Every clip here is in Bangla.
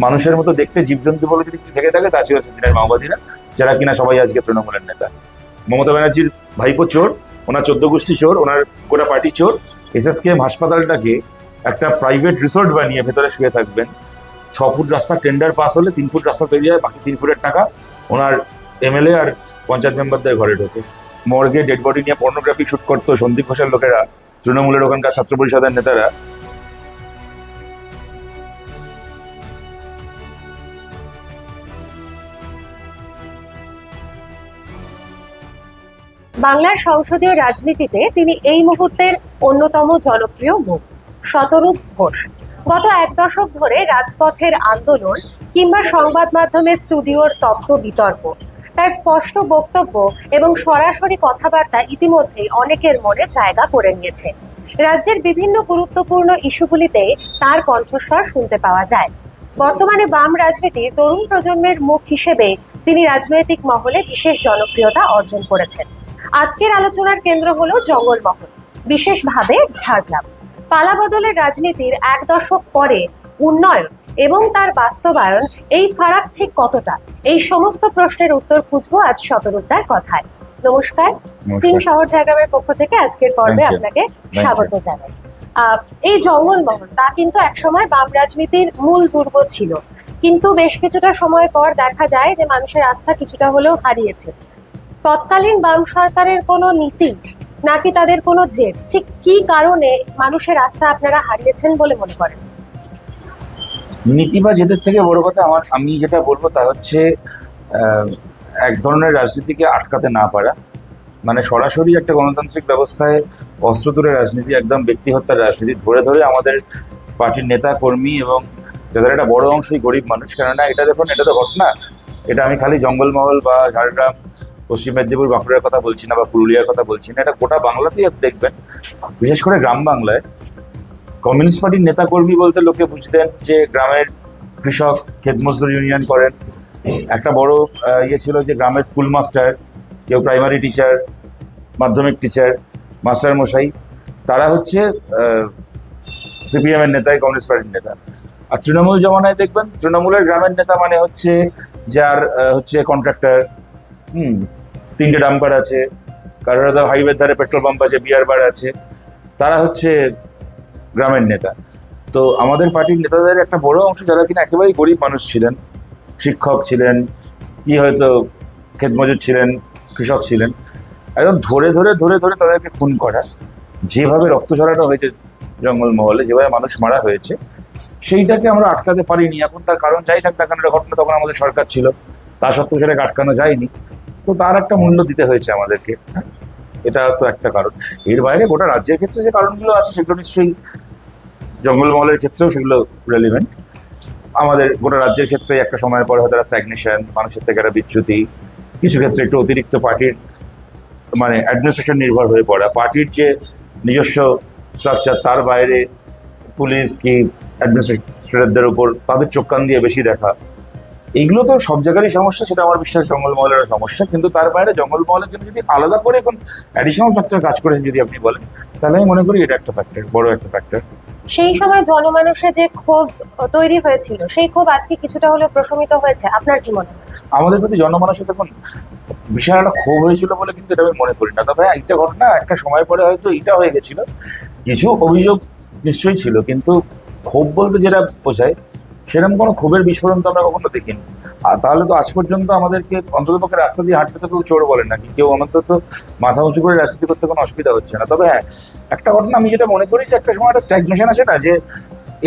মানুষের মতো দেখতে জীবজন্তু বলে যদি থেকে থাকে তা ছিল সেদিনের মাওবাদীরা, যারা কিনা সবাই আজকে তৃণমূলের নেতা। মমতা ব্যানার্জির ভাইপো চোর, ওনার 14 গোষ্ঠী চোর, ওনার গোটা পার্টি চোর। এসএসকেএম হাসপাতালটাকে একটা প্রাইভেট রিসোর্ট বানিয়ে ভেতরে শুয়ে থাকবেন। 6 ফুট রাস্তা টেন্ডার পাস হলে 3 ফুট রাস্তা তৈরি হয়, বাকি 3 ফুটের টাকা ওনার এমএলএ আর পঞ্চায়েত মেম্বারদের ঘরে ঢোকে। মর্গে ডেড বডি নিয়ে পর্নোগ্রাফি শুট করতো সন্দীপ ঘোষের লোকেরা, তৃণমূলের ওখানকার ছাত্র পরিষদের নেতারা। বাংলার সংসদীয় রাজনীতিতে তিনি এই মুহূর্তের অন্যতম জনপ্রিয় মুখ শতরূপ ঘোষ। গত 1 দশক ধরে রাজপথের আন্দোলন কিংবা সংবাদ মাধ্যমের স্টুডিওর তপ্ত বিতর্ক, তার স্পষ্ট বক্তব্য এবং সরাসরি কথাবার্তা ইতিমধ্যেই অনেকের মনে জায়গা করে নিয়েছে। রাজ্যের বিভিন্ন গুরুত্বপূর্ণ ইস্যুগুলিতে তার কণ্ঠস্বর শুনতে পাওয়া যায়। বর্তমানে বাম রাজনীতির তরুণ প্রজন্মের মুখ হিসেবে তিনি রাজনৈতিক মহলে বিশেষ জনপ্রিয়তা অর্জন করেছেন। আজকের আলোচনার কেন্দ্র হলো জঙ্গলমহল, বিশেষভাবে ঝাড়গ্রাম। পালাবদলের রাজনীতির 1 দশক পরে উন্নয়ন এবং তার বাস্তবায়ন, এই ফারাক ঠিক কতটা? এই সমস্ত প্রশ্নের উত্তর খুঁজবো আজ শতরূপদার কথায়। নমস্কার, টিম শহর ঝাড়গ্রামের পক্ষ থেকে আজকের পর্বে আপনাকে স্বাগত জানাই। এই জঙ্গলমহল তা কিন্তু একসময় বাম রাজনীতির মূল দুর্গ ছিল, কিন্তু বেশ কিছুটা সময় পর দেখা যায় যে মানুষের আস্থা কিছুটা হলেও হারিয়েছে। তৎকালীন বাম সরকারের কোনো নীতি নাকি তাদের কোনো জেদ, ঠিক কি কারণে মানুষের আস্থা আপনারা হারিয়েছেন বলে মনে করেন? নীতি বা জেদের থেকে বড় কথা আমি যেটা বলবো তা হচ্ছে এক ধরনের রাজনীতিকে আটকাতে না পারা। মানে সরাসরি একটা গণতান্ত্রিক ব্যবস্থায় অস্ত্র তুলে রাজনীতি, একদম ব্যক্তি হত্যার রাজনীতি ধরে ধরে আমাদের পার্টির নেতা কর্মী এবং যাদের একটা বড় অংশই গরিব মানুষ। কেননা এটা দেখুন, এটা তো ঘটনা, এটা আমি খালি জঙ্গলমহল বা ঝাড়গ্রাম, পশ্চিম মেদিনীপুর, বাঁকুড়ার কথা বলছি না, বা পুরুলিয়ার কথা বলছি না, এটা গোটা বাংলাতেই দেখবেন। বিশেষ করে গ্রাম বাংলায় কমিউনিস্ট পার্টির নেতাকর্মী বলতে লোকে বুঝতেন যে গ্রামের কৃষক ক্ষেত মজদুর ইউনিয়ন করেন। একটা বড় ইয়ে ছিল যে গ্রামের স্কুল মাস্টার, কেউ প্রাইমারি টিচার, মাধ্যমিক টিচার, মাস্টার মশাই, তারা হচ্ছে সিপিএম এর নেতাই, কমিউনিস্ট পার্টির নেতা। আর তৃণমূল জমানায় দেখবেন তৃণমূলের গ্রামের নেতা মানে হচ্ছে যার হচ্ছে কন্ট্রাক্টর, 3টে ডাম্পার আছে, কারোর হয়তো হাইওয়ের ধারে পেট্রোল পাম্প আছে, বিয়ার বার আছে, তারা হচ্ছে গ্রামের নেতা। তো আমাদের পার্টির নেতাদের একটা বড় অংশ যারা কিনা একেবারেই গরিব মানুষ ছিলেন, শিক্ষক ছিলেন, কি হয়তো ক্ষেতমজুর ছিলেন, কৃষক ছিলেন, একদম ধরে ধরে ধরে ধরে তাদেরকে খুন করা, যেভাবে রক্ত ঝরানো হয়েছে জঙ্গলমহলে, যেভাবে মানুষ মারা হয়েছে, সেইটাকে আমরা আটকাতে পারিনি। এখন তার কারণ যাই থাক না কেন, এটা ঘটনা, তখন আমাদের সরকার ছিল, তা সত্ত্বেও সেটাকে আটকানো যায়নি। তো তার একটা মূল্য দিতে হয়েছে আমাদেরকে, এটা তো একটা কারণ। এর বাইরে গোটা রাজ্যের ক্ষেত্রে যে কারণগুলো আছে সেগুলো নিশ্চয়ই জঙ্গলমহলের ক্ষেত্রেও সেগুলো রেলিভেন্ট। আমাদের গোটা রাজ্যের ক্ষেত্রে একটা সময়ের পরে হয়তো স্ট্যাগনেশন, মানুষের থেকে একটা বিচ্যুতি, কিছু ক্ষেত্রে একটু অতিরিক্ত পার্টির মানে অ্যাডমিনিস্ট্রেশন নির্ভর হয়ে পড়া, পার্টির যে নিজস্ব স্ট্রাকচার তার বাইরে পুলিশ কি অ্যাডমিনিস্ট্রেটরদের উপর তাদের চোখ কান দিয়ে বেশি দেখা, এইগুলো তো সব জায়গারই সমস্যা, সেটা আমার বিশ্বাস জঙ্গলমহলের সমস্যা। কিন্তু তার বাইরে জঙ্গলমহলের জন্য যদি আলাদা করে এখন অ্যাডিশনাল ফ্যাক্টর কাজ করেছে যদি আপনি বলেন, তাহলে আমি মনে করি এটা একটা ফ্যাক্টর, বড় একটা ফ্যাক্টর। সেই সময় জনমানুষে যে ক্ষোভ তৈরি হয়েছিল, সেই ক্ষোভ আজকে কিছুটা হলেও প্রশমিত হয়েছে, আপনার কি মনে হয়? আমাদের প্রতি জনমানুষে দেখুন বিশাল একটা ক্ষোভ হয়েছিল বলে কিন্তু এটা আমি মনে করি না। তবে একটা ঘটনা, একটা সময় পরে হয়তো এটা হয়ে গেছিল, কিছু অভিযোগ নিশ্চয়ই ছিল, কিন্তু ক্ষোভ বলতে যেটা বোঝায় সেরকম কোনো ক্ষোভের বিস্ফোরণ তো আমরা কখনো দেখিনি। আর তাহলে তো আজ পর্যন্ত আমাদেরকে অন্ততপক্ষে রাস্তা দিয়ে হাঁটতে তো কেউ চোর বলেন নাকি, কেউ অন্তত মাথা উঁচু করে রাজনীতি করতে কোনো অসুবিধা হচ্ছে না। তবে হ্যাঁ, একটা ঘটনা আমি যেটা মনে করি যে একটা সময় একটা স্ট্যাগনেশন আছে না, যে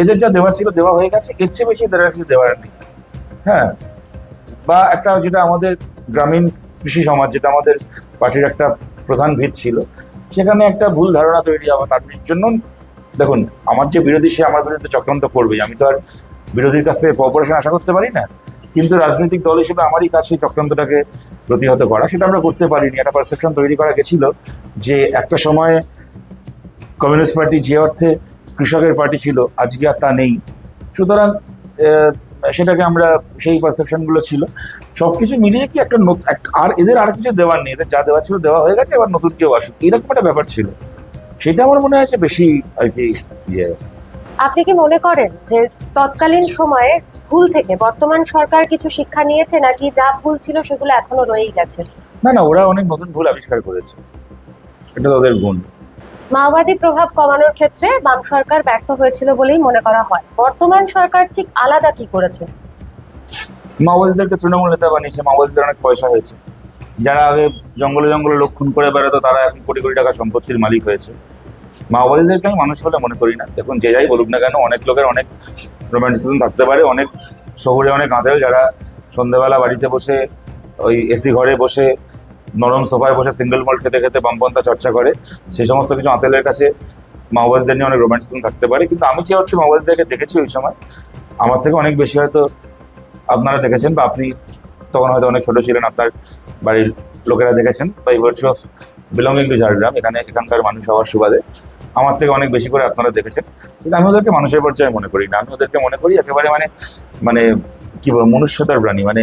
এদের যা দেওয়ার ছিল দেওয়া হয়ে গেছে, এর চেয়ে বেশি এদের আর কিছু দেওয়ার নেই। হ্যাঁ, বা একটা যেটা আমাদের গ্রামীণ কৃষি সমাজ, যেটা আমাদের পার্টির একটা প্রধান ভিত ছিল, সেখানে একটা ভুল ধারণা তৈরি হওয়া, তার জন্য দেখুন আমার যে বিরোধী সে আমার বিরুদ্ধে চক্রান্ত করবেই, আমি তো আর বিরোধীর কাছ থেকে কোঅপারেশন আশা করতে পারি না। কিন্তু রাজনৈতিক দল হিসেবে আমারই কাজ সেই চক্রান্তটাকে প্রতিহত করা, সেটা আমরা করতে পারিনি। একটা পারসেপশন তৈরি করা গেছিল যে একটা সময়ে কমিউনিস্ট পার্টি যে অর্থে কৃষকের পার্টি ছিল, আজকে আর তা নেই। সুতরাং সেটাকে আমরা, সেই পারসেপশনগুলো ছিল, সবকিছু মিলিয়ে কি একটা আর এদের আর কিছু দেওয়ার নেই, এদের যা দেওয়া ছিল দেওয়া হয়ে গেছে, এবার নতুন কেউ আসুক, এরকম একটা ব্যাপার ছিল। সেটা আমার মনে হয়েছে বেশি আর কি ইয়ে। আপনি কি মনে করেন যে তৎকালীন সময়ে ভুল থেকে বর্তমান সরকার কিছু শিক্ষা নিয়েছে, নাকি যা ভুল ছিল সেগুলো এখনো রয়েই গেছে? না না, ওরা অনেক নতুন ভুল আবিষ্কার করেছে, এটা তাদের গুণ। মাওবাদী প্রভাব কমানোর ক্ষেত্রে বাম সরকার ব্যর্থ হয়েছিল বলেই মনে করা হয়। বর্তমান সরকার ঠিক আলাদা কি করেছে? মাওবাদীদেরকে তৃণমূল নেতা বানিয়েছে, মাওবাদীদের অনেক পয়সা হয়েছে। যারা আগে জঙ্গলে জঙ্গলে লোক খুন করে বেড়াতো তারা এখন কোটি কোটি টাকা সম্পত্তির মালিক হয়েছে। মাওবাদীদেরকে আমি মানুষ বলে মনে করি না। দেখুন, যে যাই বলুক না কেন, অনেক লোকের অনেক রোম্যান্টিসিজম থাকতে পারে, অনেক শহুরে অনেক আঁতেল যারা সন্ধ্যেবেলা বাড়িতে বসে ওই এসি ঘরে বসে নরম সোফায় বসে সিঙ্গেল মল্ট খেতে খেতে বামপন্থা চর্চা করে, সেই সমস্ত কিছু আঁতেলের কাছে মাওবাদীদের নিয়ে অনেক রোম্যান্টিসিজম থাকতে পারে। কিন্তু আমি যে হচ্ছে মাওবাদীদেরকে দেখেছি ওই সময়, আমার থেকে অনেক বেশি হয়তো আপনারা দেখেছেন, বা আপনি তখন হয়তো অনেক ছোট ছিলেন, আপনার বাড়ির লোকেরা দেখেছেন, by virtue of belonging to Jhargram, এখানকার মানুষ হওয়ার সুবাদে আমার থেকে অনেক বেশি করে আপনারা দেখেছেন। কিন্তু আমি ওদেরকে মানুষের পর্যায়ে মনে করি না, আমি ওদেরকে মনে করি একেবারে মানে মানে কি বলবো, মনুষ্যতার প্রাণী, মানে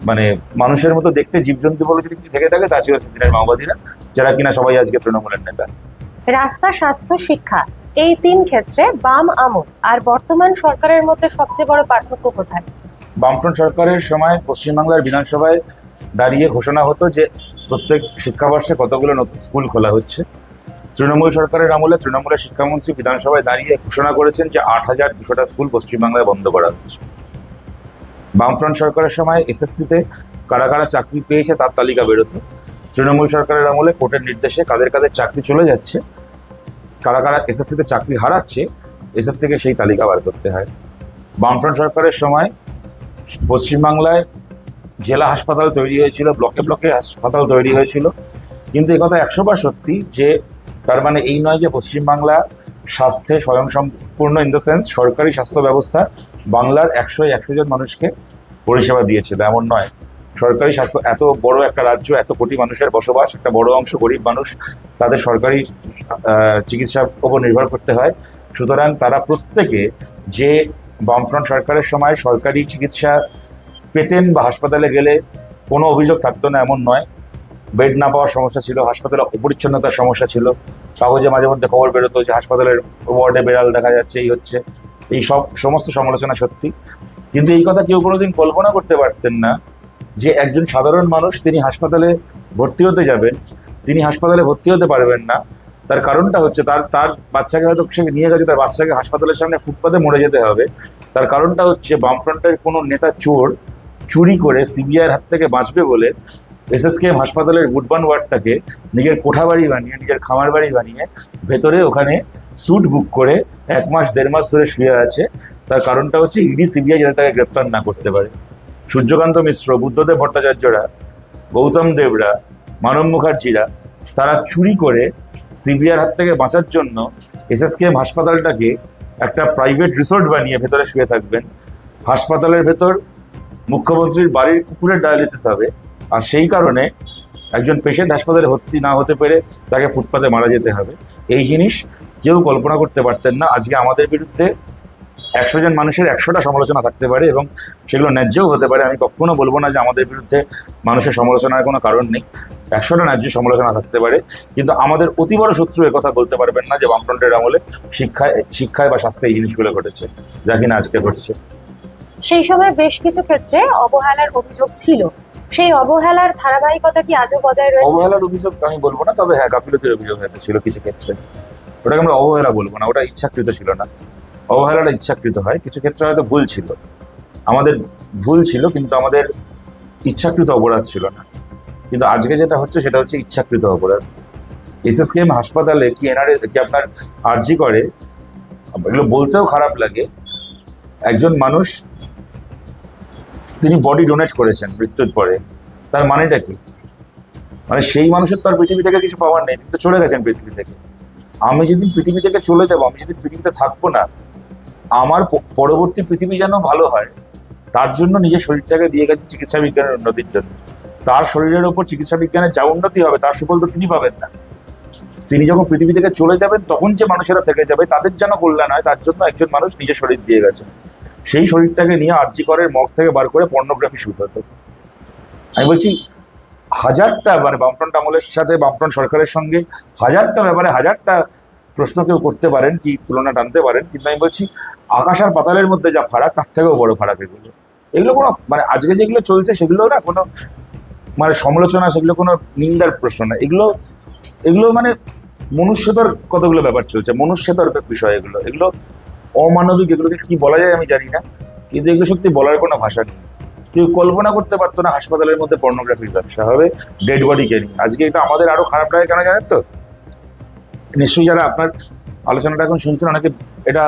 মানে মানুষের মতো দেখতে জীবজন্তু বলে যদি কিছু থেকে থাকে তা ছিল সেদিনের মাওবাদীরা, যারা কিনা সবাই আজকে তৃণমূলের নেতা। রাস্তা, স্বাস্থ্য, শিক্ষা, এই তিন ক্ষেত্রে বাম আমল আর বর্তমান সরকারের মধ্যে সবচেয়ে বড় পার্থক্য কোথায়? বামফ্রন্ট সরকারের সময় পশ্চিমবাংলার বিধানসভায় দাঁড়িয়ে ঘোষণা হতো যে প্রত্যেক শিক্ষাবর্ষে কতগুলো নতুন স্কুল খোলা হচ্ছে। তৃণমূল সরকারের আমলে তৃণমূলের শিক্ষামন্ত্রী বিধানসভায় দাঁড়িয়ে ঘোষণা করেছেন যে 8,200টা স্কুল পশ্চিমবাংলায় বন্ধ করা হচ্ছে। বামফ্রন্ট সরকারের সময় এসএসসিতে কারা কারা চাকরি পেয়েছে তার তালিকা বেরোতো। তৃণমূল সরকারের আমলে কোর্টের নির্দেশে কাদের কাদের চাকরি চলে যাচ্ছে, কারা কারা এসএসসিতে চাকরি হারাচ্ছে, এসএসসিকে সেই তালিকা বার করতে হয়। বামফ্রন্ট সরকারের সময় পশ্চিমবাংলায় জেলা হাসপাতাল তৈরি হয়েছিল, ব্লকে ব্লকে হাসপাতাল তৈরি হয়েছিল। কিন্তু একথা 100বার সত্যি যে তার মানে এই নয় যে পশ্চিমবাংলা স্বাস্থ্যে স্বয়ংসম্পূর্ণ, ইন দ্য সেন্স সরকারি স্বাস্থ্য ব্যবস্থা বাংলার 100 জন মানুষকে পরিষেবা দিয়েছিল, এমন নয়। সরকারি স্বাস্থ্য, এত বড় একটা রাজ্য, এত কোটি মানুষের বসবাস, একটা বড় অংশ গরিব মানুষ, তাদের সরকারি চিকিৎসার উপর নির্ভর করতে হয়। সুতরাং তারা প্রত্যেকে যে বামফ্রন্ট সরকারের সময় সরকারি চিকিৎসা পেতেন বা হাসপাতালে গেলে কোনো অভিযোগ থাকতো না এমন নয়। বেড না পাওয়ার সমস্যা ছিল, হাসপাতালে অপরিচ্ছন্নতার সমস্যা ছিল, কাগজে মাঝে মধ্যে খবর বেরোতো যে হাসপাতালের ওয়ার্ডে বেড়াল দেখা যাচ্ছে, এই হচ্ছে, এই সমস্ত সমালোচনা সত্যি। কিন্তু এই কথা কেউ কোনোদিন কল্পনা করতে পারতেন না যে একজন সাধারণ মানুষ তিনি হাসপাতালে ভর্তি হতে যাবেন, তিনি হাসপাতালে ভর্তি হতে পারবেন না। তার কারণটা হচ্ছে তার বাচ্চাকে হয়তো সে নিয়ে গেছে, তার বাচ্চাকে হাসপাতালের সামনে ফুটপাতে মরে যেতে হবে। তার কারণটা হচ্ছে বামফ্রন্টের কোনো নেতা চোর চুরি করে সিবিআইয়ের হাত থেকে বাঁচবে বলে এসএসকেএম হাসপাতালের উডবার্ন ওয়ার্ডটাকে নিজের কোঠা বাড়ি বানিয়ে, নিজের খামার বাড়ি বানিয়ে ভেতরে ওখানে স্যুট বুক করে 1 মাস 1.5 মাস ধরে শুয়ে আছে। তার কারণটা হচ্ছে ইডি সিবিআই যাতে তাকে গ্রেপ্তার না করতে পারে। সূর্যকান্ত মিশ্র, বুদ্ধদেব ভট্টাচার্যরা, গৌতম দেবরা, মানব মুখার্জিরা, তারা চুরি করে সিবিআইয়ের হাত থেকে বাঁচার জন্য এসএসকেএম হাসপাতালটাকে একটা প্রাইভেট রিসোর্ট বানিয়ে ভেতরে শুয়ে থাকবেন। হাসপাতালের ভেতর মুখ্যমন্ত্রীর বাড়ির কুকুরের ডায়ালিসিস হবে, আর সেই কারণে একজন পেশেন্ট হাসপাতালে ভর্তি না হতে পেরে তাকে ফুটপাতে মারা যেতে হবে। এই জিনিস কেউ কল্পনা করতে পারতেন না। আজকে আমাদের বিরুদ্ধে 100 জন মানুষের 100টা সমালোচনা থাকতে পারে এবং সেগুলো ন্যায্যও হতে পারে। আমি কখনো বলবো না যে আমাদের বিরুদ্ধে মানুষের সমালোচনার কোনো কারণ নেই, 100টা ন্যায্য সমালোচনা থাকতে পারে। কিন্তু আমাদের অতি বড় শত্রু কথা বলতে পারবেন না যে বামফ্রন্টের আমলে শিক্ষায় বা স্বাস্থ্যে এই জিনিসগুলো ঘটেছে, যা কিনা আজকে ঘটছে। সেই সময় বেশ কিছু ক্ষেত্রে অবহেলার অভিযোগ ছিল, সেই অবহেলার ধারাবাহিকতা কি আজও বজায় রয়েছে? অবহেলার অভিযোগ আমি বলবো না, তবে হ্যাঁ গাফিলতির অভিযোগ হয়তো ছিল কিছু ক্ষেত্রে। ওটাকে আমরা অবহেলা বলবো না, ওটা ইচ্ছাকৃত ছিল না। অবহেলাটা ইচ্ছাকৃত হয়, কিছু ক্ষেত্রে হয়তো ভুল ছিল, আমাদের ভুল ছিল, কিন্তু আমাদের ইচ্ছাকৃত অপরাধ ছিল না। কিন্তু আজকে যেটা হচ্ছে সেটা হচ্ছে ইচ্ছাকৃত অপরাধ। এসএসকেএম হাসপাতালে কি এনআরএ কি আপনার আরজি করে, এগুলো বলতেও খারাপ লাগে। একজন মানুষ তিনি বডি ডোনেট করেছেন মৃত্যুর পরে, তার মানেটা কি? মানে সেই মানুষের তো আর পৃথিবী থেকে কিছু পাওয়ার নেই, তিনি তো চলে গেছেন পৃথিবী থেকে। আমি যেদিন পৃথিবী থেকে চলে যাবো, আমি যেদিন পৃথিবীতে থাকবো না, আমার পরবর্তী পৃথিবী যেন ভালো হয় তার জন্য নিজের শরীরটাকে দিয়ে গেছেন চিকিৎসা বিজ্ঞানের উন্নতির জন্য। তার শরীরের ওপর চিকিৎসা বিজ্ঞানের যা উন্নতি হবে তার সুফল তো তিনি পাবেন না। তিনি যখন পৃথিবী থেকে চলে যাবেন তখন যে মানুষেরা থেকে যাবে তাদের যেন কল্যাণ হয়, তার জন্য একজন মানুষ নিজের শরীর দিয়ে গেছেন। সেই শরীরটাকে নিয়ে আরজি করের মগ থেকে বার করে পর্নোগ্রাফি শুট হতো। আমি বলছি হাজারটা, মানে বামফ্রন্ট আমলের সাথে বামফ্রন্ট সরকারের সঙ্গে হাজারটা ব্যাপারে হাজারটা প্রশ্ন কেউ করতে পারেন, কি তুলনা টানতে পারেন, কিন্তু আমি বলছি আকাশ আর পাতালের মধ্যে যা ফারাক, তার থেকেও বড় ফারাক এগুলো। এগুলো কোনো মানে আজকে যেগুলো চলছে সেগুলো না কোনো মানে সমালোচনা, সেগুলো কোনো নিন্দার প্রশ্ন না। এগুলো এগুলো মানে মনুষ্যতার কতগুলো ব্যাপার চলছে, মনুষ্যতার বিষয় এগুলো। এগুলো অমানবিক, এগুলোকে কি বলা যায় আমি জানি না, কিন্তু এগুলো সত্যি বলার কোনো ভাষা নেই। কেউ কল্পনা করতে পারতো না হাসপাতালের মধ্যে পর্নোগ্রাফির ব্যবসা হবে, ডেড বডি কেনি। আজকে এটা আমাদের আরো খারাপ লাগে কেন জানেন তো? নিশ্চয়ই যারা আপনার আলোচনাটা এখন শুনছেন অনেকে এটা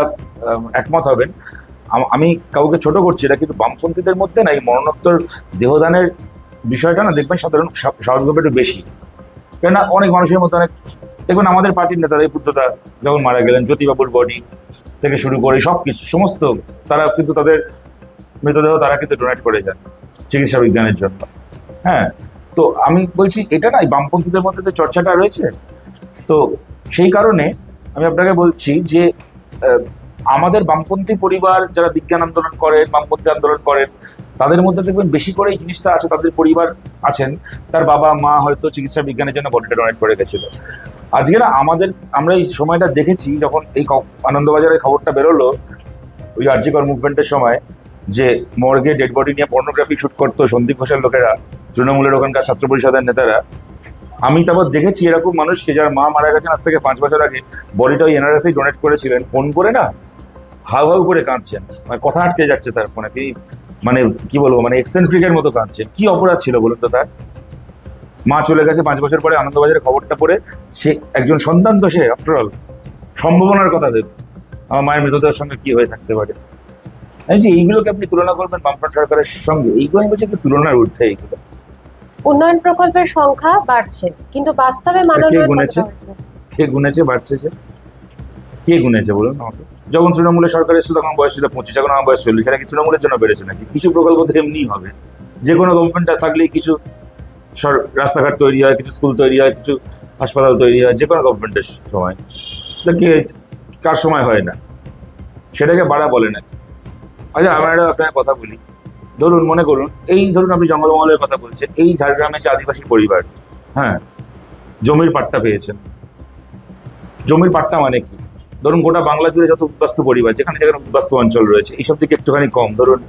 একমত হবেন। আমি কাউকে ছোট করছি এটা, কিন্তু বামপন্থীদের মধ্যে না এই মরণোত্তর দেহদানের বিষয়টা না দেখবেন সাধারণ স্বাভাবিকভাবে একটু বেশি। কেননা অনেক মানুষের মধ্যে অনেক দেখবেন আমাদের পার্টির নেতা এই বুদ্ধদা যখন মারা গেলেন, জ্যোতিবাবুর বডি থেকে শুরু করে সব কিছু সমস্ত তারা কিন্তু তাদের মৃতদেহ তারা কিন্তু ডোনেট করে যান চিকিৎসা বিজ্ঞানের জন্য। হ্যাঁ, তো আমি বলছি এটা না এই বামপন্থীদের মধ্যে যে চর্চাটা রয়েছে, তো সেই কারণে আমি আপনাকে বলছি যে আমাদের বামপন্থী পরিবার যারা বিজ্ঞান আন্দোলন করেন, বামপন্থী আন্দোলন করেন, তাদের মধ্যে দেখবেন বেশি করে এই জিনিসটা আছে। তাদের পরিবার আছেন, তার বাবা মা হয়তো চিকিৎসা বিজ্ঞানের জন্য বডিটা ডোনেট করে গেছিল। আজকে না আমরা এই সময়টা দেখেছি যখন এই আনন্দবাজারের খবরটা বেরোলো ওই আরজিকর মুভমেন্টের সময়, যে মর্গে ডেড বডি নিয়ে পর্নোগ্রাফি শুট করতো সন্দীপ ঘোষের লোকেরা, তৃণমূলের ওখানকার ছাত্র পরিষদের নেতারা। আমি তারপর দেখেছি এরকম মানুষকে যার মা মারা গেছেন আজ থেকে 5 বছর আগে, বডিটা ওই এনআরএসআই ডোনেট করেছিলেন, ফোন করে না হাউ হাউ করে কাঁদছেন, মানে কথা আটকে যাচ্ছে তার ফোনে। তিনি মানে কি বলবো, মানে এক্সেন্ট্রিকের মতো কাঁদছেন। কি অপরাধ ছিল বলুন তো তার? মা চলে গেছে 5 বছর পরে, আনন্দবাজারের খবরটা পড়ে সে একজন সন্তান, তো সে আফটারঅল সম্ভাবনার কথা ভেবে আমার মায়ের মৃতদেহের সঙ্গে কি হয়ে থাকতে পারে। এই যে এইগুলোকে আপনি তুলনা করবেন বামফ্রন্ট সরকারের সঙ্গে, এইগুলো আমি বলছি একটু তুলনার ঊর্ধ্বে এইগুলো। উন্নয়ন প্রকল্পের সংখ্যা বাড়ছে, কিন্তু বাস্তবে কে মাননীয় গুনেছে? কে গুনেছে বাড়ছে? কে গুনেছে বলুন আমাকে? যখন তৃণমূলের সরকার এসেছিল তখন বয়স ছিল 25, এখন আমার বয়স 40। সেটা কি তৃণমূলের জন্য বেড়েছে নাকি? কিছু প্রকল্প তো এমনিই হবে, যে কোনো গভর্নমেন্ট থাকলেই কিছু রাস্তাঘাট তৈরি হয়, কিছু স্কুল তৈরি হয়, কিছু হাসপাতাল তৈরি হয়, যে কোনো গভর্নমেন্টের সময়। তা কে কার সময় হয় না? সেটাকে বাড়া বলে নাকি? আচ্ছা আমার একটা আপনার কথা বলি, ধরুন মনে করুন এই ধরুন আপনি জঙ্গলমহলের কথা বলছেন, এই ঝাড়গ্রামে যে আদিবাসী পরিবার, হ্যাঁ, জমির পাট্টা পেয়েছেন। জমির পাট্টা মানে কি? ধরুন গোটা বাংলা জুড়ে যত উদ্বাস্তু পরিবার, যেখানে যেখানে উদ্বাস্তু অঞ্চল রয়েছে, এইসব থেকে একটুখানি কম, ধরুন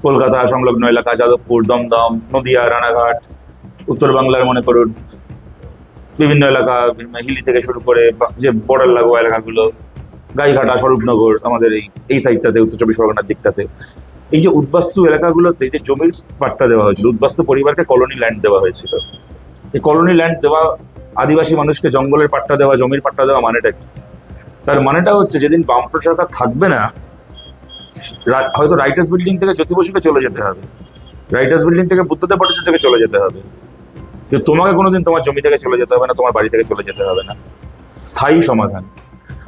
কলকাতা সংলগ্ন এলাকা, যাদবপুর, দমদম, নদিয়া, রানাঘাট, উত্তর বাংলার মনে করুন বিভিন্ন এলাকা, হিলি থেকে শুরু করে যে বর্ডার লাগোয়া এলাকাগুলো, গাইঘাটা, স্বরূপনগর, আমাদের এই সাইডটাতে উত্তর 24 পরগনার দিকটাতে, এই যে উদ্বাস্তু এলাকাগুলোতে যে জমির পাট্টা দেওয়া হয়েছিল, উদ্বাস্তু পরিবারকে কলোনি ল্যান্ড দেওয়া হয়েছিল। এই কলোনি ল্যান্ড দেওয়া, আদিবাসী মানুষকে জঙ্গলের পাট্টা দেওয়া, জমির পাট্টা দেওয়া মানেটা কি? তার মানেটা হচ্ছে যেদিন বামফ্রন্ট সরকার থাকবে না, হয়তো রাইটার্স বিল্ডিং থেকে জ্যোতি বসুকে চলে যেতে হবে, রাইটার্স বিল্ডিং থেকে বুদ্ধদেব ভট্টাচার্য থেকে চলে যেতে হবে, কিন্তু তোমাকে কোনোদিন তোমার জমি থেকে চলে যেতে হবে না, তোমার বাড়ি থেকে চলে যেতে হবে না। স্থায়ী সমাধান।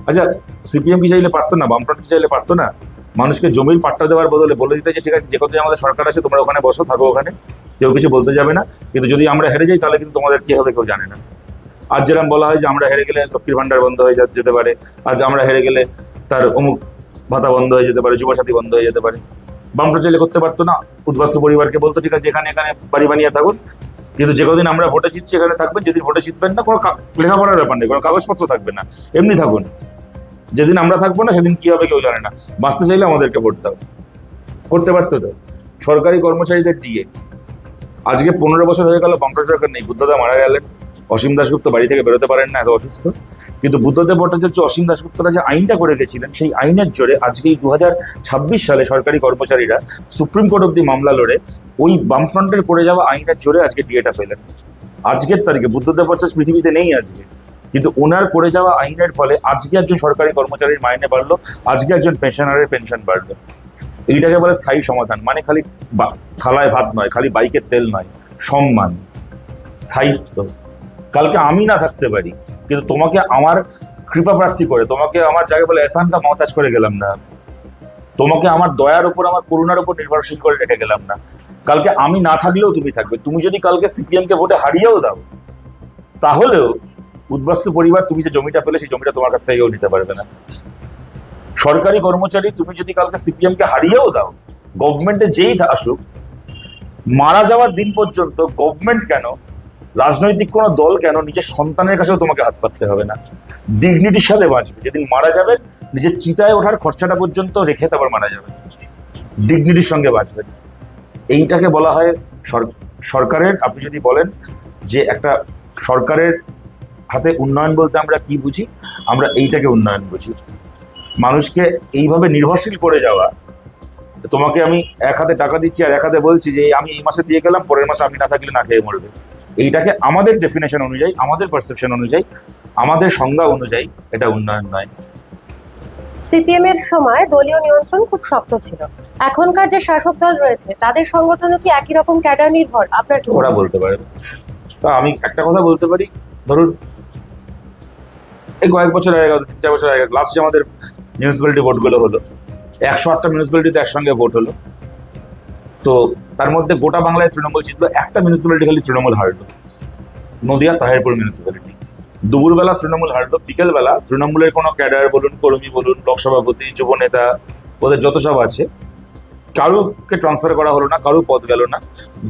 আচ্ছা সিপিএম কি চাইলে পারতো না? বামফ্রন্ট কি চাইলে পারতো না মানুষকে জমির পাট্টা দেওয়ার বদলে বলে দিতে যে ঠিক আছে, যে কতদিন আমাদের সরকার আছে তোমরা ওখানে বসো, থাকো ওখানে, কেউ কিছু বলতে যাবে না, কিন্তু যদি আমরা হেরে যাই তাহলে কিন্তু তোমাদের কি হবে কেউ জানে না। আজ যেরকম বলা হয় যে আমরা হেরে গেলে লক্ষ্মীর ভান্ডার বন্ধ হয়ে যেতে পারে, আজ আমরা হেরে গেলে তার অমুক ভাতা বন্ধ হয়ে যেতে পারে, যুবসাথী বন্ধ হয়ে যেতে পারে। বামফ্রন্ট চাইলে করতে পারতো না? উদ্বাস্তু পরিবারকে বলতো ঠিক আছে এখানে এখানে বাড়ি বানিয়ে থাকুন, কিন্তু যে কদিন আমরা ভোটে জিতছি এখানে থাকবেন, যেদিন ভোটে জিতবেন না কোনো লেখাপড়ার ব্যাপার নেই, কোনো কাগজপত্র থাকবে না, এমনি থাকুন। যেদিন আমরা থাকবো না সেদিন কি হবে কেউ জানে না, বাঁচতে চাইলে আমাদেরকে ভোট দাও। করতে পারতো তো। সরকারি কর্মচারীদের দিয়ে আজকে 15 বছর হয়ে গেল বামফ্রন্ট সরকার নেই, বুদ্ধদা মারা গেলেন, অসীম দাশগুপ্ত বাড়ি থেকে বেরোতে পারেন না, এত অসুস্থ, কিন্তু বুদ্ধদেব ভট্টাচার্য, অসীম দাশগুপ্তরা যে আইনটা করে গেছিলেন, সেই আইনের জোরে আজকে এই 2026 সালে সরকারি কর্মচারীরা সুপ্রিম কোর্ট অব্দি মামলা লড়ে ওই বামফ্রন্টের করে যাওয়া আইনের জোরে আজকে ডিএটা পেলেন। আজকের তারিখে বুদ্ধদেব ভট্টাচার্য পৃথিবীতে নেই আজকে, কিন্তু ওনার করে যাওয়া আইনের ফলে আজকে একজন সরকারি কর্মচারীর মাইনে বাড়লো, আজকে একজন পেনশনারের পেনশন বাড়লো। এইটাকে বলে স্থায়ী সমাধান। মানে খালি থালায় ভাত নয়, খালি বাইকের তেল নয়, সম্মান, স্থায়িত্ব। কালকে আমি না থাকতে পারি, কিন্তু তোমাকে আমার কৃপা প্রার্থী করে, তোমাকে আমার জায়গায় বলে এসানটা মহতাজ করে গেলাম না, তোমাকে আমার দয়ার উপর, আমার করুণার উপর নির্ভরশীল করে রেখে গেলাম না। কালকে আমি না থাকলেও তুমি থাকবে। তুমি যদি কালকে সিপিএম কে ভোটে হারিয়েও দাও, তাহলেও উদ্বাস্তু পরিবার তুমি যে জমিটা পেলে সেই জমিটা তোমার কাছ থেকেও নিতে পারবে না। সরকারি কর্মচারী তুমি যদি কালকে সিপিএম কে হারিয়েও দাও, গভর্নমেন্টে যেই আসুক, মারা যাওয়ার দিন পর্যন্ত গভর্নমেন্ট কেন, রাজনৈতিক কোনো দল কেন, নিজের সন্তানের কাছেও তোমাকে হাত পাততে হবে না, ডিগনিটির সাথে বাঁচবে। যেদিন মারা যাবে নিজের চিতায় ওঠার খরচাটা পর্যন্ত রেখে তারপর মারা যাবে, ডিগনিটির সঙ্গে বাঁচবেন। এইটাকে বলা হয় সরকারের, আপনি যদি বলেন যে একটা সরকারের হাতে উন্নয়ন বলতে আমরা কি বুঝি, আমরা এইটাকে উন্নয়ন বুঝি। মানুষকে এইভাবে নির্ভরশীল করে যাওয়া, তোমাকে আমি এক হাতে টাকা দিচ্ছি আর এক হাতে বলছি যে আমি এই মাসে দিয়ে গেলাম, পরের মাসে আমি না থাকলে না খেয়ে মরবে, এইটাকে আমাদের ডেফিনেশন অনুযায়ী, আমাদের পারসেপশন অনুযায়ী, আমাদের সংজ্ঞা অনুযায়ী এটা উন্নয়ন নয়। সিপিএম এর সময় দলীয় নিয়ন্ত্রণ খুব শক্ত ছিল, এখনকার যে শাসক দল রয়েছে তাদের সংগঠনও কি একই রকম ক্যাডার নির্ভর? আপনার কি ওরা বলতে পারে। তা আমি একটা কথা বলতে পারি, ধরুন এই কয়েক বছর আগে, 3-4 বছর আগে লাস্ট যে আমাদের মিউনিসিপ্যালিটি ভোটগুলো হলো, 108টা মিউনিসিপ্যালিটিতে একসঙ্গে ভোট হলো, তো তার মধ্যে গোটা বাংলায় তৃণমূল জিতলো, একটা মিউনিসিপ্যালিটি খালি তৃণমূল হারলো, নদিয়া তাহিরপুর মিউনিসিপ্যালিটি। দুপুরবেলা তৃণমূল হারলো, বিকেলবেলা তৃণমূলের কোনো ক্যাডার বলুন, কর্মী বলুন, ব্লক সভাপতি, যুব নেতা, ওদের যত সব আছে, কারুকে ট্রান্সফার করা হলো না, কারু পদ গেল না।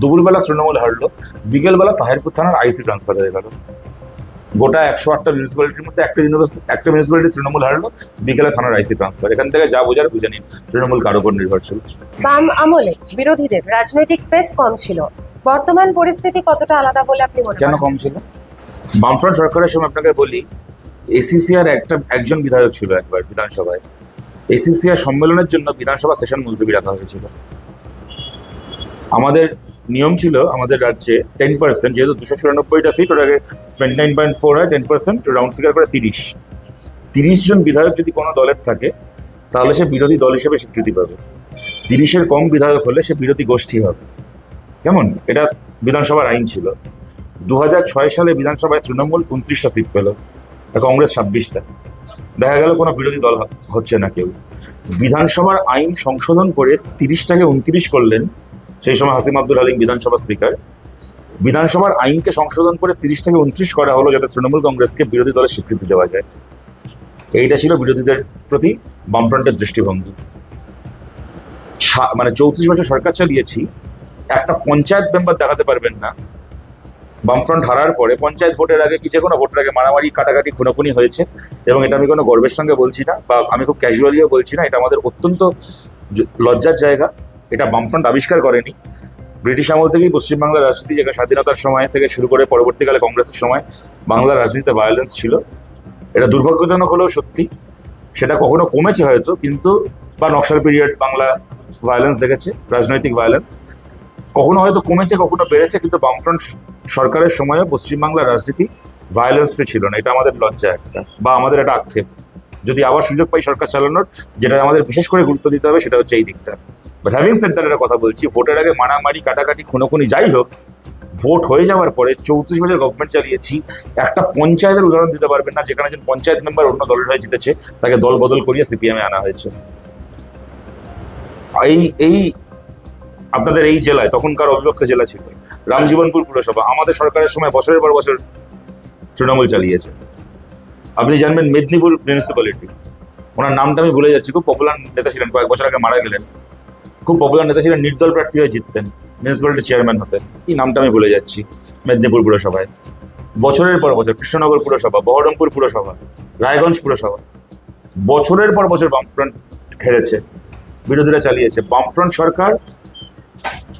দুপুরবেলা তৃণমূল হারলো, বিকেলবেলা তাহিরপুর থানার আইসি ট্রান্সফার হয়ে গেল। গোটা 108টা মিউনিসিপ্যালিটির মধ্যে একটা মিউনিসিপ্যালিটি তৃণমূল হারলো, বিকেলে থানার আইসি ট্রান্সফার। এখান থেকে যা বোঝার বুঝে নিন তৃণমূল কার উপর নির্ভরশীল। বাম আমলে বিরোধীদের রাজনৈতিক স্পেস কম ছিল, বর্তমান পরিস্থিতি কতটা আলাদা বলে আপনি মনে কেন করেন? কম ছিল? বামফ্রন্ট সরকারের সময় আপনাকে বলি, এসিসিআর একজন বিধায়ক ছিল একবার বিধানসভায়, এসিসিআর সম্মেলনের জন্য বিধানসভা সেশন মুলতবি রাখা হয়েছিল। আমাদের নিয়ম ছিল আমাদের রাজ্যে 10%, যেহেতু 294টা সিট, ওটাকে 29.4 হয়, 10% রাউন্ড ফিগার করে 30 জন বিধায়ক যদি কোনো দলের থাকে তাহলে সে বিরোধী দল হিসেবে স্বীকৃতি পাবে। 30-এর কম বিধায়ক হলে সে বিরোধী গোষ্ঠী হবে। কেমন? এটা বিধানসভার আইন ছিল। 2006 সালে বিধানসভায় তৃণমূল 29টা সিট পেল, আর কংগ্রেস 26টা। দেখা গেল কোনো বিরোধী দল হচ্ছে না কেউ। বিধানসভার আইন সংশোধন করে 30টাকে 29 করলেন, সেই সময় হাসিম আব্দুল হালিম বিধানসভা স্পিকার। বিধানসভার আইনকে সংশোধন করে 30টাকে 29 করা হলো যাতে তৃণমূল কংগ্রেসকে বিরোধী দলের স্বীকৃতি দেওয়া যায়। এইটা ছিল বিরোধীদের প্রতি বামফ্রন্টের দৃষ্টিভঙ্গি। মানে 34 বছর সরকার চালিয়েছি, একটা পঞ্চায়েত মেম্বার দেখাতে পারবেন না বামফ্রন্ট হারার পরে পঞ্চায়েত ভোটের আগে কি যে কোনো ভোটের আগে মারামারি, কাটাকাটি, খুনোখুনি হয়েছে। এবং এটা আমি কোনো গর্বের সঙ্গে বলছি না, বা আমি খুব ক্যাজুয়ালিও বলছি না, এটা আমাদের অত্যন্ত লজ্জার জায়গা। এটা বামফ্রন্ট আবিষ্কার করেনি। ব্রিটিশ আমল থেকেই পশ্চিমবাংলার রাজনীতি, যেখানে স্বাধীনতার সময় থেকে শুরু করে পরবর্তীকালে কংগ্রেসের সময় বাংলার রাজনীতিতে ভায়োলেন্স ছিল। এটা দুর্ভাগ্যজনক হলেও সত্যি। সেটা কখনো কমেছে হয়তো, কিন্তু বা নকশাল পিরিয়ড বাংলা ভায়োলেন্স দেখেছে, রাজনৈতিক ভায়োলেন্স কখনো হয়তো কমেছে, কখনো বেড়েছে, কিন্তু বামফ্রন্ট সরকারের সময়ও পশ্চিমবাংলার রাজনীতি ভায়োলেন্স ফ্রি ছিল না। এটা আমাদের লজ্জা একটা, বা আমাদের একটা আক্ষেপ। যদি আবার সুযোগ পাই সরকার চালানোর, যেটা আমাদের বিশেষ করে গুরুত্ব দিতে হবে সেটা হচ্ছে এই দিকটা। বাট হ্যাভিং সেড দ্যাট, একটা কথা বলছি, ভোটের আগে মারামারি, কাটাকাটি, খুনোখুনি যাই হোক, ভোট হয়ে যাওয়ার পরে 34 বছর গভর্নমেন্ট চালিয়েছি, একটা পঞ্চায়েতের উদাহরণ দিতে পারবেন না যেখানে একজন পঞ্চায়েত মেম্বার অন্য দলের হয়ে জিতেছে, তাকে দল বদল করিয়ে সিপিএমে আনা হয়েছে। এই আপনাদের এই জেলায়, তখনকার অবিভক্ত জেলা ছিল রামজীবনপুর পুরসভা, আমাদের সরকারের সময় বছরের পর বছর তৃণমূল চালিয়েছে। আপনি জানবেন মেদিনীপুর মিউনিসিপ্যালিটি, ওনার নামটা আমি ভুলে যাচ্ছি, খুব পপুলার নেতা ছিলেন, কয়েক বছর আগে মারা গেলেন, খুব পপুলার নেতা ছিলেন, নির্দল প্রার্থী হয়ে জিততেন, মিউনিসিপ্যালিটি চেয়ারম্যান হতেন, এই নামটা আমি ভুলে যাচ্ছি। মেদিনীপুর পুরসভায় বছরের পর বছর, কৃষ্ণনগর পুরসভা, বহরমপুর পুরসভা, রায়গঞ্জ পুরসভা, বছরের পর বছর বামফ্রন্ট হেরেছে, বিরোধীরা চালিয়েছে। বামফ্রন্ট সরকার,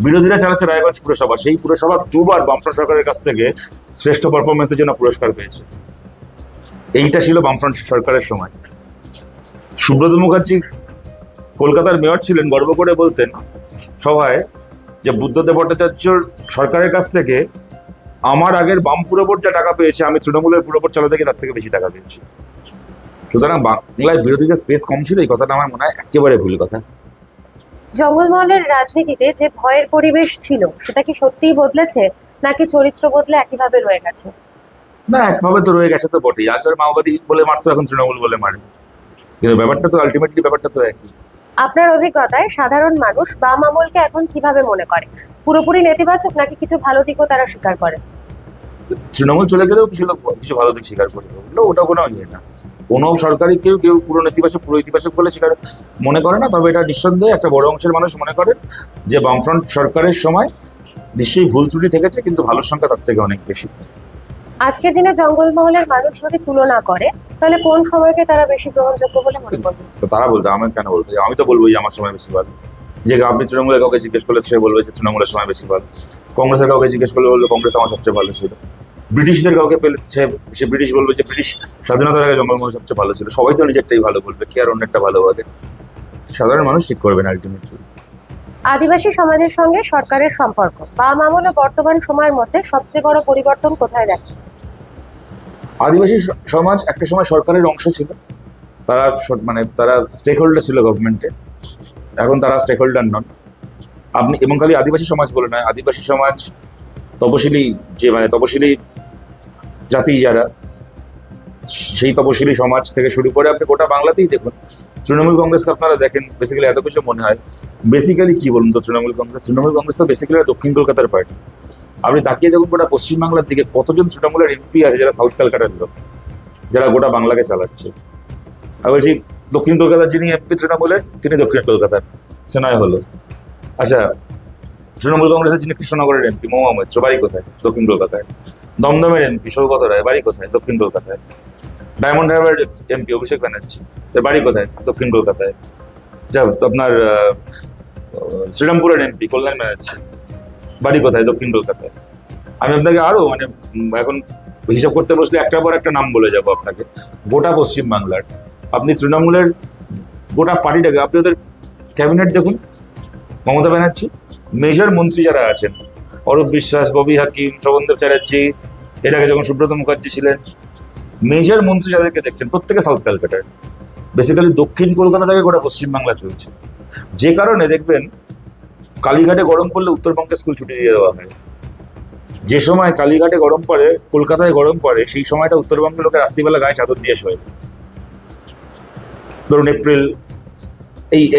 বিরোধীরা চালাচ্ছে রায়গঞ্জ পুরসভা, সেই পুরসভা দুবার বামফ্রন্ট সরকারের কাছ থেকে শ্রেষ্ঠ পারফরমেন্সের জন্য পুরস্কার পেয়েছে। এইটা ছিল বামফ্রন্ট সরকারের সময়। সুব্রত মুখার্জি কলকাতার মেয়র ছিলেন, গর্ব করে বলতেন সভায় যে বুদ্ধদেব ভট্টাচার্যর সরকারের কাছ থেকে আমার আগের বাম পুরবোর্ড যা টাকা পেয়েছে, আমি তৃণমূলের পুরবোর্ড চালাতে গিয়ে তার থেকে বেশি টাকা পেয়েছি। সুতরাং বাংলায় বিরোধীদের স্পেস কম ছিল, এই কথাটা আমার মনে হয় একেবারে ভুল কথা। জঙ্গলমহলের রাজনীতিতে যে ভয়ের পরিবেশ ছিল সেটা কি সত্যিই বদলেছে, নাকি চরিত্র বদলে একইভাবে রয়ে গেছে? না, একভাবে তো রয়ে গেছে তো বটেই। আগের মাওবাদী বলে মারতো, এখন তৃণমূল বলে মারে, কিন্তু ব্যাপারটা তো আলটিমেটলি ব্যাপারটা তো একই। আপনার অভিজ্ঞতায় সাধারণ মানুষ বাম আমলকে এখন কিভাবে মনে করে? পুরোপুরি নেতিবাচক, নাকি কিছু ভালো দিকও তারা স্বীকার করে? তৃণমূল চলে গেলেও কিছু ভালো দিক স্বীকার করে, ওটা কোনো ইয়ে না। কোনো সরকারি কেউ পুরো নেতিবাচক, পুরো ইতিবাচক বলে স্বীকার মনে করে না। তবে এটা নিঃসন্দেহে একটা বড় অংশের মানুষ মনে করে যে বামফ্রন্ট সরকারের সময় নিশ্চয়ই ভুল ত্রুটি থেকেছে, কিন্তু ভালোর সংখ্যা তার থেকে অনেক বেশি। আজকের দিনে জঙ্গলমহলের মানুষ যদি তুলনা করে তাহলে কোন সময়কে তারা বেশি গ্রহণযোগ্য বলে মনে করবে? তো তারা বলতো, আমি কেন বলবো? আমি তো বলবো যে আমার সময় বেশি ভালো। যে আপনি তৃণমূলের কাউকে জিজ্ঞেস করলে সে বলবে যে তৃণমূলের সময় বেশি ভালো। কংগ্রেসের কাউকে জিজ্ঞেস করলে বলবে কংগ্রেস আমার সবচেয়ে ভালো ছিল। ব্রিটিশদের কাউকে পেলে সে ব্রিটিশ বলবে যে ব্রিটিশ স্বাধীনতার আগে জঙ্গলমহল সবচেয়ে ভালো ছিল। সবাই তো নিজেরটাই ভালো বলবে, কে আর অন্যেরটা ভালো বলে? সাধারণ মানুষ ঠিক করবেন আলটিমেটলি। আদিবাসী সমাজের সঙ্গে সরকারের সম্পর্ক বাম আমল ও বর্তমান সময়ের মধ্যে সবচেয়ে বড় পরিবর্তন কোথায় দেখেন? আদিবাসী সমাজ একটা সময় সরকারের অংশ ছিল, তারা তারা স্টেক হোল্ডার ছিল গভর্নমেন্টে। এখন তারা স্টেক হোল্ডার নন। আপনি এবং খালি আদিবাসী সমাজ বলে নয়, আদিবাসী সমাজ তপশিলি তপশিলি জাতি যারা, সেই তপশিলি সমাজ থেকে শুরু করে আপনি গোটা বাংলাতেই দেখুন। তৃণমূল কংগ্রেসকে আপনারা দেখেন, বেসিক্যালি এত কিছু মনে হয় বেসিক্যালি কি বলুন তো? তৃণমূল কংগ্রেস তো বেসিক্যালি দক্ষিণ কলকাতার পার্টি। আপনি তাকিয়ে দেখুন গোটা পশ্চিমবাংলার দিকে কতজন তৃণমূলের এমপি আছে যারা সাউথ ক্যালকাটার লোক, যারা গোটা বাংলাকে চালাচ্ছে। আর বলছি দক্ষিণ কলকাতার যিনি এমপি তৃণমূলের, তিনি দক্ষিণ কলকাতার, সে নয় হলো। আচ্ছা, তৃণমূল কংগ্রেসের যিনি কৃষ্ণনগরের এমপি মহুয়া মৈত্র, বাড়ি কোথায়? দক্ষিণ কলকাতায়। দমদমের এমপি সৌগত রায়, বাড়ি কোথায়? দক্ষিণ কলকাতায়। ডায়মন্ড হারবার এমপি অভিষেক ব্যানার্জি, তার বাড়ি কোথায়? দক্ষিণ কলকাতায়। যা আপনার শ্রীরামপুরের এমপি কল্যাণ ব্যানার্জি, বাড়ি কোথায়? দক্ষিণ কলকাতায়। আমি আপনাকে আরো এখন হিসাব করতে বসলে একটার পর একটা নাম বলে যাবো আপনাকে। গোটা পশ্চিম বাংলার আপনি তৃণমূলের গোটা পার্টিটাকে, আপনি ওদের ক্যাবিনেট দেখুন। মমতা ব্যানার্জি, মেজর মন্ত্রী যারা আছেন, অরূপ বিশ্বাস, ববি হাকিম, শ্রবণদেব চ্যাটার্জি, এর আগে যখন সুব্রত মুখার্জি ছিলেন, মেজর মন্ত্রী যাদেরকে দেখছেন প্রত্যেকে সাউথ ক্যালকাটার। বেসিক্যালি দক্ষিণ কলকাতা থেকে গোটা পশ্চিমবাংলা চলছে। যে কারণে দেখবেন কালীঘাটে গরম পড়লে উত্তরবঙ্গে স্কুল ছুটি দিয়ে দেওয়া হয়। যে সময় কালীঘাটে গরম পড়ে, কলকাতায় গরম পড়ে, সেই সময়টা উত্তরবঙ্গের লোকের রাত্রিবেলা গায়ে চাদর দিয়ে শোয়। ধরুন এপ্রিল,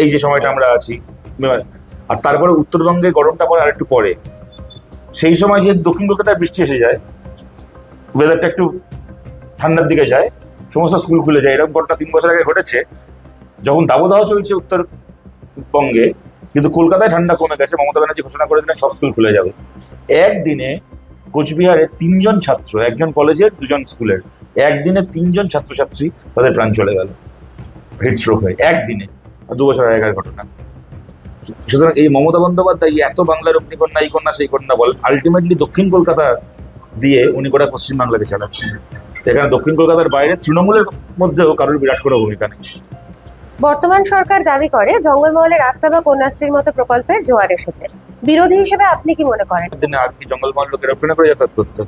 এই যে সময়টা আমরা আছি, আর তারপরে উত্তরবঙ্গে গরমটা পরে আরেকটু পরে। সেই সময় যে দক্ষিণ কলকাতায় বৃষ্টি এসে যায়, ওয়েদারটা একটু ঠান্ডার দিকে যায়, সমস্ত স্কুল খুলে যায়। এরকম ঘটনা 3 বছর আগে ঘটেছে, যখন দাবদাহ চলছে উত্তরবঙ্গে, কিন্তু কলকাতায় ঠান্ডা কমে গেছে। মমতা ব্যানার্জি ঘোষণা করে দিলেন সব স্কুল খুলে যাবে। একদিনে কোচবিহারে 3 জন ছাত্র, একজন কলেজের 2 জন স্কুলের, একদিনে 3 জন ছাত্রছাত্রী তাদের প্রাণ চলে গেল হিট স্ট্রোক হয়ে, একদিনে। 2 বছর আগেকার ঘটনা। সুতরাং এই মমতা বন্দ্যোপাধ্যায় এত বাংলার অগ্নিকন্যা, এই কন্যা সেই কন্যা বলেন, আলটিমেটলি দক্ষিণ কলকাতা দিয়ে উনি গোটা পশ্চিমবাংলাকে চালাচ্ছেন। এখানে দক্ষিণ কলকাতার বাইরে তৃণমূলের মধ্যেও কারোর বিরাট কোনো ভূমিকা নেই। বর্তমান সরকার দাবি করে জঙ্গলমহলে রাস্তা বা কন্যাশ্রীর মতো প্রকল্পের জোয়ার এসেছে। বিরোধী হিসেবে আপনি কি মনে করেন? দিনে আগে কি জঙ্গলমহল লোক এরোপ্লেনে করে যাতায়াত করতো?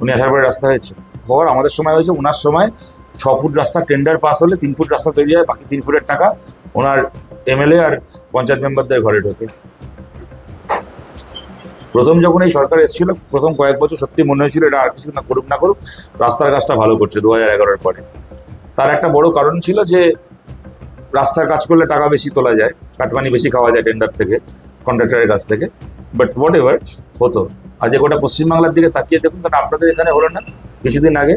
উনি আসার পরে রাস্তা হয়েছে। খবর আমাদের সময় হয়েছে, ওনার সময় 6 ফুট রাস্তা টেন্ডার পাস হলে 3 ফুট রাস্তা তৈরি হয়, বাকি 3 ফুটের টাকা ওনার এমএলএ আর পঞ্চায়েত মেম্বারদের ঘরে ঢোকে। প্রথম যখন এই সরকার এসেছিল, প্রথম কয়েক বছর সত্যি মনে হয়েছিল এটা আর কিছু না করুক রাস্তার কাজটা ভালো করছে 2011-এর পরে। তার একটা বড় কারণ ছিল যে রাস্তার কাজ করলে টাকা বেশি তোলা যায়, কাটমানি বেশি খাওয়া যায় টেন্ডার থেকে, কন্ট্রাক্টরের কাছ থেকে। বাট হোয়াট এভার হতো। আজ গোটা পশ্চিমবাংলার দিকে তাকিয়ে দেখুন, কারণ আপনাদের এখানে হলো না কিছুদিন আগে,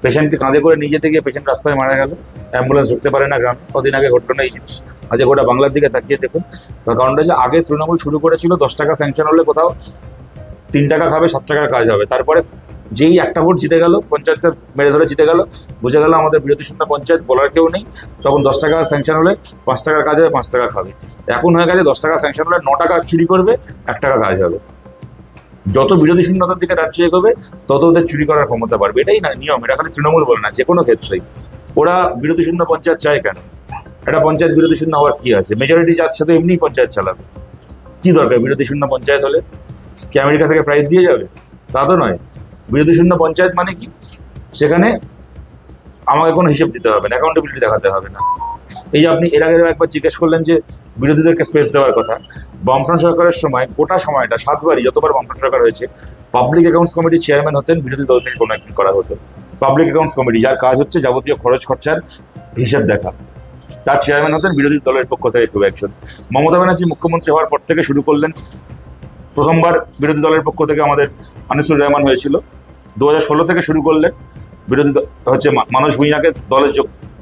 পেশেন্টকে কাঁধে করে নিয়ে যেতে গিয়ে পেশেন্ট রাস্তায় মারা গেল, অ্যাম্বুলেন্স ঢুকতে পারে না গ্রামে। কদিন আগে ঘটলো না এই জিনিস? আজ গোটা বাংলার দিকে তাকিয়ে দেখুন। তার কারণটা যে আগে তৃণমূল শুরু করেছিল 10 টাকা স্যাংশন হলে কোথাও 3 টাকা খাবে, 7 টাকার কাজ হবে। তারপরে যেই একটা ভোট জিতে গেল, পঞ্চায়েতটা মেরে ধরে জিতে গেল, বুঝে গেল আমাদের বিরোধী শূন্য পঞ্চায়েত, বলার কেউ নেই। তখন 10 টাকা স্যাংশন হলে 5 টাকার কাজ হবে, 5 টাকা খাবে। এখন হয়ে গেছে 10 টাকা স্যাংশন হলে 9 টাকা চুরি করবে, 1 টাকা কাজ হবে। যত বিরোধী শূন্যতার দিকে রাজ্য এগোবে তত ওদের চুরি করার ক্ষমতা বাড়বে। এটাই না নিয়ম, এটা খালি তৃণমূল বলে না, যে কোনো ক্ষেত্রেই। ওরা বিরোধী শূন্য পঞ্চায়েত চায় কেন? একটা পঞ্চায়েত বিরোধী শূন্য হওয়ার কি আছে? মেজরিটি যাচ্ছে তো এমনি পঞ্চায়েত চালাবে, কি দরকার বিরোধী শূন্য পঞ্চায়েত হলে? কি আমেরিকা থেকে প্রাইজ দিয়ে যাবে? তা তো নয়। বিরোধী শূন্য পঞ্চায়েত মানে কি? সেখানে আমাকে কোনো হিসেব দিতে হবে না, অ্যাকাউন্টেবিলিটি দেখাতে হবে না। এই যে আপনি এর আগে একবার জিজ্ঞেস করলেন যে বিরোধীদেরকে স্পেস দেওয়ার কথা, বামফ্রন্ট সরকারের সময় গোটা সময়টা 7 বারই যতবার বামফ্রন্ট সরকার হয়েছে, পাবলিক অ্যাকাউন্টস কমিটির চেয়ারম্যান হতেন বিরোধী দল থেকে কোনো একদিন করা হতো। পাবলিক অ্যাকাউন্টস কমিটি, যার কাজ হচ্ছে যাবতীয় খরচ খরচার হিসেব দেখা, তার চেয়ারম্যান হতেন বিরোধী দলের পক্ষ থেকে কেউ একজন। মমতা ব্যানার্জি মুখ্যমন্ত্রী হওয়ার পর থেকে শুরু করলেন, প্রথমবার বিরোধী দলের পক্ষ থেকে আমাদের আনিসুর রহমান হয়েছিল, 2016 থেকে শুরু করলেন বিরোধী হচ্ছে মানস ভুঁইয়াকে দলে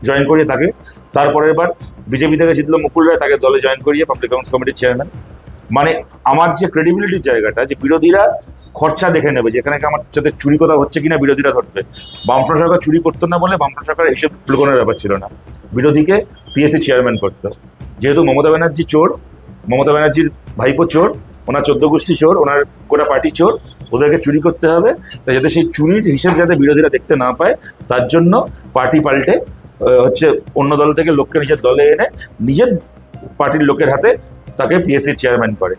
জয়েন করিয়ে তাকে, তারপরের বার বিজেপি থেকে জিতলো মুকুল রায়, তাকে দলে জয়েন করিয়ে পাবলিক অ্যাকাউন্টস কমিটির চেয়ারম্যান। মানে আমার যে ক্রেডিবিলিটির জায়গাটা, যে বিরোধীরা খরচা দেখে নেবে যেখানে আমার সাথে চুরি কথা হচ্ছে কিনা বিরোধীরা ধরবে। বামফ্রন্ট সরকার চুরি করতো না বলে বামফ্রন্ট সরকার হিসেব লুকোনোর ব্যাপার ছিল না, বিরোধীকে পিএসসি চেয়ারম্যান করতো। যেহেতু মমতা ব্যানার্জি চোর, মমতা ব্যানার্জির ভাইপো চোর, ওনার 14 গোষ্ঠী চোর, ওনার গোটা পার্টি চোর, ওদেরকে চুরি করতে হবে। তাই যাতে সেই চুরির হিসেব যাতে বিরোধীরা দেখতে না পায়, তার জন্য পার্টি পাল্টে হচ্ছে অন্য দল থেকে লোককে নিজের দলে এনে নিজের পার্টির লোকের হাতে তাকে পিএসসির চেয়ারম্যান করে।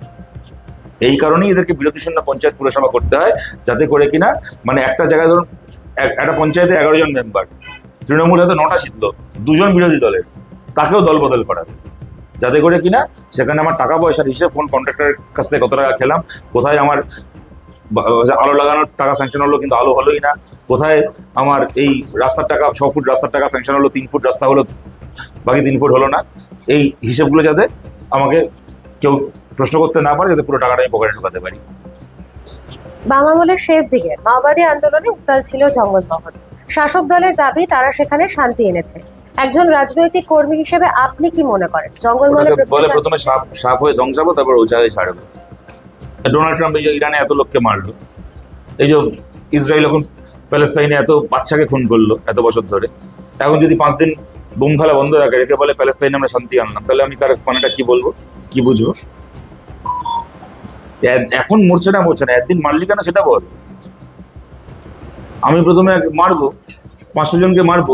এই কারণেই এদেরকে বিরোধী শূন্য পঞ্চায়েত পুরসভা করতে হয়, যাতে করে কিনা মানে একটা জায়গায় ধরুন একটা পঞ্চায়েতে 11 জন মেম্বার, তৃণমূল হয়তো 9টা জিতলো, 2 জন বিরোধী দলের, তাকেও দল বদল করাবে, যাতে করে কিনা সেখানে আমার টাকা পয়সার হিসেব, কোন কন্ট্রাক্টরের কাছ থেকে কত টাকা খেলাম, কোথায় আমার আলো লাগানোর টাকা স্যাংশন হলো কিন্তু আলো হলোই না, কোথায় আমার এই রাস্তার টাকা 6 ফুট রাস্তার টাকা স্যাংশন হলো, 3 ফুট রাস্তা হলো, বাকি 3 ফুট হলো না, এই হিসেবগুলো যাতে আমাকে কেউ প্রশ্ন করতে না পারে, যাতে পুরো টাকাটা আমি পকেটে ঢোকাতে পারি। বাম আমলের শেষ দিকে মাওবাদী আন্দোলনে উত্তাল ছিল জঙ্গলমহল। শাসক দলের দাবি তারা সেখানে শান্তি এনেছে। একজন রাজনৈতিক কর্মী হিসেবে আপনি কি মনে করেন জঙ্গলমহলে বলে প্রথমে সাপ হয়ে ধ্বংসাবো, তারপর ওঝা হয়ে ছাড়বে। ডোনাল্ড ট্রাম্প এই যে ইরানে এত লোককে মারলো, এই যে ইসরায়েল এখন প্যালেস্তাইনে এত বাচ্চাকে খুন করলো এত বছর ধরে, এখন যদি 5 দিন বোম ফেলা বন্ধ রাখে, রেখে বলে প্যালেস্তাইনে আমরা শান্তি আনলাম, তাহলে আমি তার মানেটা কি বলবো, কি বুঝবো? এখন মরছে না একদিন মারলি কেন সেটা বল। আমি প্রথমে মারবো 500 জনকে মারবো,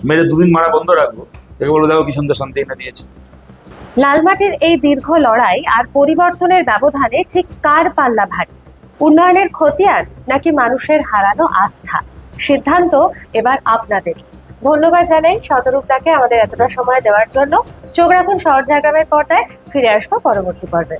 মেরে 2 দিন মারা বন্ধ রাখবো, তাকে বলবো দেখো কি সুন্দর শান্তি এনে দিয়েছে। লালমাটির এই দীর্ঘ লড়াই আর পরিবর্তনের ব্যবধানে ঠিক কার পাল্লা ভারী? উন্নয়নের খতিয়ান নাকি মানুষের হারানো আস্থা? সিদ্ধান্ত এবার আপনাদের। ধন্যবাদ জানাই শতরূপদাকে আমাদের এতটা সময় দেওয়ার জন্য। চোখ রাখুন শহর ঝাড়গ্রামের পর্দায়। ফিরে আসবো পরবর্তী পর্বে।